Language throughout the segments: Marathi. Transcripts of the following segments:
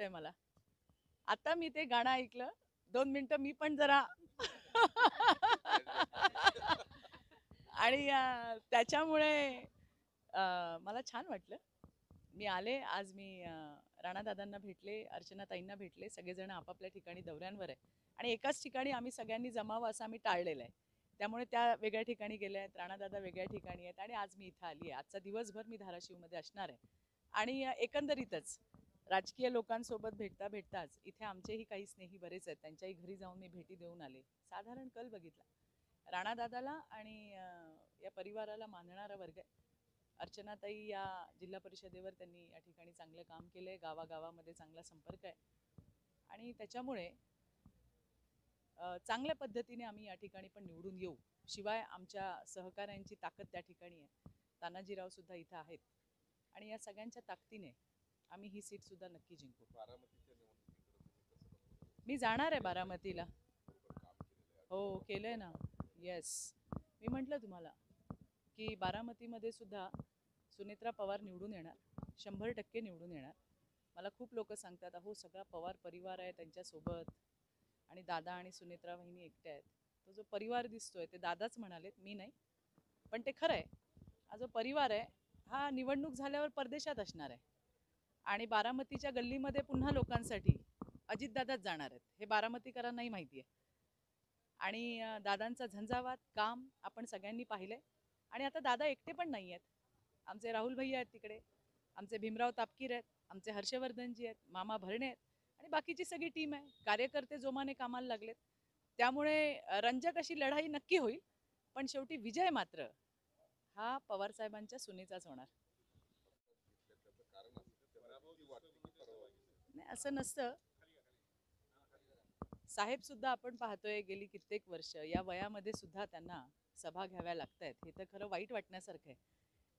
वाटतंय मला. आता मी ते गाणं ऐकलं 2 मिनिटं मी पण जरा आणि त्याच्यामुळे मला छान वाटलं. मी आले आज. मी राणादादांना भेटले, अर्चनाताईंना भेटले. सगळेजण आपापल्या ठिकाणी दौऱ्यांवर आहे आणि एकाच ठिकाणी आम्ही सगळ्यांनी जमावं असं आम्ही टाळलेलं आहे. त्यामुळे त्या वेगळ्या ठिकाणी गेल्या आहेत, राणादादा वेगळ्या ठिकाणी आहेत आणि आज मी इथं आली आहे. आजचा दिवसभर मी धाराशिवमध्ये असणार आहे आणि एकंदरीतच राजकीय लोकांसोबत भेटता भेटताच इथे आमचेही काही स्नेही बरेच आहेत. त्यांच्याही घरी जाऊन मी भेटी देऊन आले. साधारण कल बघितला. राणादादाला आणि या परिवाराला मानणारा वर्ग आहे. अर्चनाताई या जिल्हा परिषदेवर त्यांनी या ठिकाणी चांगलं काम केलंय. गावागावामध्ये चांगला संपर्क आहे आणि त्याच्यामुळे चांगल्या पद्धतीने आम्ही या ठिकाणी पण निवडून येऊ. शिवाय आमच्या सहकाऱ्यांची ताकद त्या ठिकाणी आहे. तानाजीराव सुद्धा इथं आहेत आणि या सगळ्यांच्या ताकदीने आम्ही ही सीट सुद्धा नक्की जिंकू. मी जाणार आहे बारामतीला. हो केलंय ना. येस, मी म्हटलं तुम्हाला की बारामतीमध्ये सुद्धा सुनेत्रा पवार निवडून येणार, 100% निवडून येणार. मला खूप लोक सांगतात अहो सगळा पवार परिवार आहे त्यांच्यासोबत आणि दादा आणि सुनेत्रा वहिनी एकट्या आहेत. तो जो परिवार दिसतोय ते दादाच म्हणालेत, मी नाही. पण ते खरं आहे. हा जो परिवार आहे हा निवडणूक झाल्यावर परदेशात असणार आहे आणि बारामतीच्या गल्लीमध्ये पुन्हा लोकांसाठी अजितदादाच जाणार आहेत. हे बारामतीकरांनाही माहिती आहे आणि दादांचा झंझावात काम आपण सगळ्यांनी पाहिलंय. आणि आता दादा एकटे पण नाही आहेत. आमचे राहुल भैया आहेत तिकडे, आमचे भीमराव तापकीर आहेत, आमचे हर्षवर्धनजी आहेत, मामा भरणे आहेत आणि बाकीची सगळी टीम आहे. कार्यकर्ते जोमाने कामाला लागलेत. त्यामुळे रंजक अशी लढाई नक्की होईल. पण शेवटी विजय मात्र हा पवारसाहेबांच्या सुनेचाच होणार. नाही असं नसतं साहेब. सुद्धा आपण पाहतोय गेली कित्येक वर्ष या वयामध्ये सुद्धा त्यांना सभा घ्याव्या लागतायत. हे तर खरं वाईट वाटण्यासारखं आहे.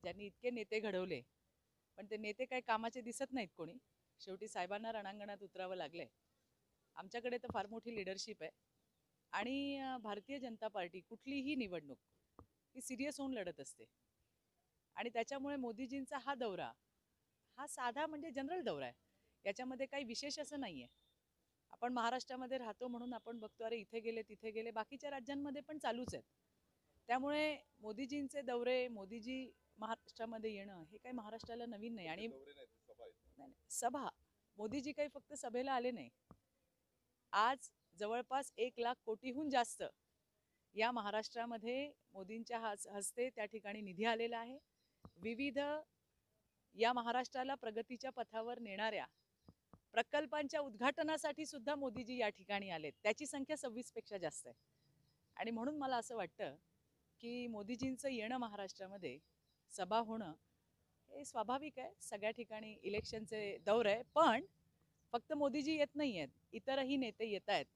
ज्यांनी इतके नेते घडवले पण ते नेते काही कामाचे दिसत नाहीत कोणी. शेवटी साहेबांना रणांगणात उतरावं लागलंय. आमच्याकडे तर फार मोठी लिडरशिप आहे आणि भारतीय जनता पार्टी कुठलीही निवडणूक ही सिरियस होऊन लढत असते आणि त्याच्यामुळे मोदीजींचा हा दौरा हा साधा म्हणजे जनरल दौरा आहे. याच्यामध्ये काही विशेष असं नाही आहे. आपण महाराष्ट्रामध्ये राहतो म्हणून आपण बघतो अरे इथे गेले तिथे गेले. बाकीच्या राज्यांमध्ये पण चालूच आहेत. त्यामुळे मोदीजींचे दौरे, मोदीजी महाराष्ट्रामध्ये येणं हे काही महाराष्ट्राला नवीन नाही. आणि सभा, मोदीजी काही फक्त सभेला आले नाही. आज जवळपास 1,00,000 कोटीहून जास्त या महाराष्ट्रामध्ये मोदींच्या हस्ते त्या ठिकाणी निधी आलेला आहे. विविध या महाराष्ट्राला प्रगतीच्या पथावर नेणाऱ्या प्रकल्पांच्या उद्घाटनासाठी सुद्धा मोदीजी या ठिकाणी आलेत. त्याची संख्या 26 पेक्षा जास्त आहे आणि म्हणून मला असं वाटतं की मोदीजींचं येणं महाराष्ट्रामध्ये, सभा होणं हे स्वाभाविक आहे. सगळ्या ठिकाणी इलेक्शनचे दौर आहे. पण फक्त मोदीजी येत नाही आहेत, इतरही नेते येत आहेत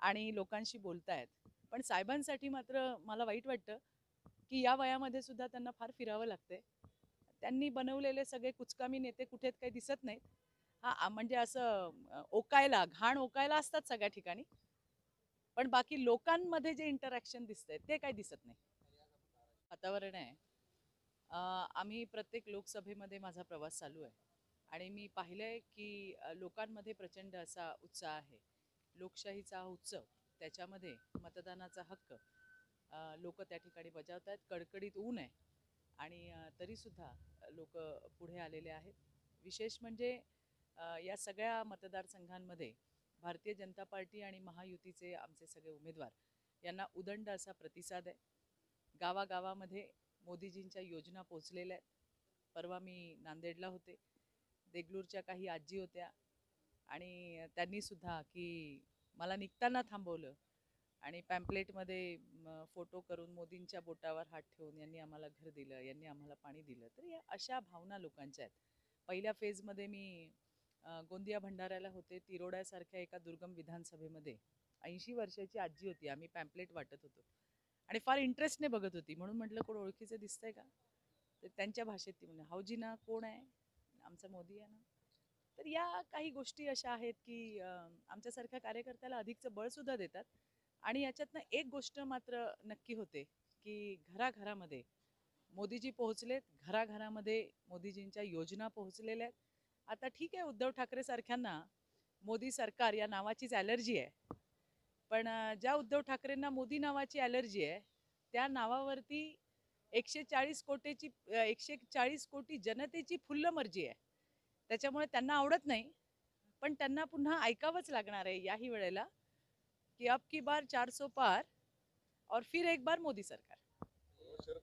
आणि लोकांशी बोलत आहेत. पण साहेबांसाठी मात्र मला वाईट वाटतं की या वयामध्ये सुद्धा त्यांना फार फिरावं लागतंय. त्यांनी बनवलेले सगळे कुचकामी नेते कुठेच काही दिसत नाहीत. हा म्हणजे असं ओकायला, घाण ओकायला असतात सगळ्या ठिकाणी, पण बाकी लोकांमध्ये जे इंटरॅक्शन दिसतंय ते काही दिसत नाही. वातावरण आहे. आम्ही प्रत्येक लोकसभेमध्ये माझा प्रवास चालू आहे आणि मी पाहिलंय की लोकांमध्ये प्रचंड असा उत्साह आहे. लोकशाहीचा हा उत्सव, त्याच्यामध्ये मतदानाचा हक्क लोक त्या ठिकाणी बजावत आहेत. कडकडीत ऊन आहे आणि तरीसुद्धा लोक पुढे आलेले आहेत. विशेष म्हणजे या सगळ्या मतदारसंघांमध्ये भारतीय जनता पार्टी आणि महायुतीचे आमचे सगळे उमेदवार यांना उदंड असा प्रतिसाद आहे. गावागावामध्ये मोदीजींच्या योजना पोचलेल्या आहेत. परवा मी नांदेडला होते. देगलूरच्या काही आजी होत्या आणि त्यांनीसुद्धा की मला निघताना थांबवलं आणि पॅम्पलेटमध्ये फोटो करून मोदींच्या बोटावर हात ठेवून यांनी आम्हाला घर दिलं, यांनी आम्हाला पाणी दिलं. तर या अशा भावना लोकांच्या आहेत. पहिल्या फेजमध्ये मी गोंदिया भंडाऱ्याला होते. तिरोड्यासारख्या एका दुर्गम विधानसभेमध्ये 80 वर्षाची आजी होती. आम्ही पॅम्पलेट वाटत होतो आणि फार इंटरेस्टने बघत होती. म्हणून म्हटलं कोण ओळखीचं दिसतंय का. तर त्यांच्या भाषेत ती म्हणजे हाऊजीना कोण आहे, आमचा मोदी आहे ना. तर या काही गोष्टी अशा आहेत की आमच्यासारख्या कार्यकर्त्याला अधिकचं बळसुद्धा देतात. आणि याच्यातनं एक गोष्ट मात्र नक्की होते की घराघरामध्ये मोदीजी पोहोचलेत. घराघरामध्ये मोदीजींच्या योजना पोहोचलेल्या आहेत. आता ठीक आहे, उद्धव ठाकरे सारख्यांना मोदी सरकार या नावाचीच ॲलर्जी आहे. पण ज्या उद्धव ठाकरेंना मोदी नावाची ॲलर्जी आहे त्या नावावरती 140 कोटी जनतेची फुल्ल मर्जी आहे. त्याच्यामुळे त्यांना आवडत नाही, पण त्यांना पुन्हा ऐकावंच लागणार आहे याही वेळेला की अब की बार 400 पार और फिर एक बार मोदी सरकार. शरद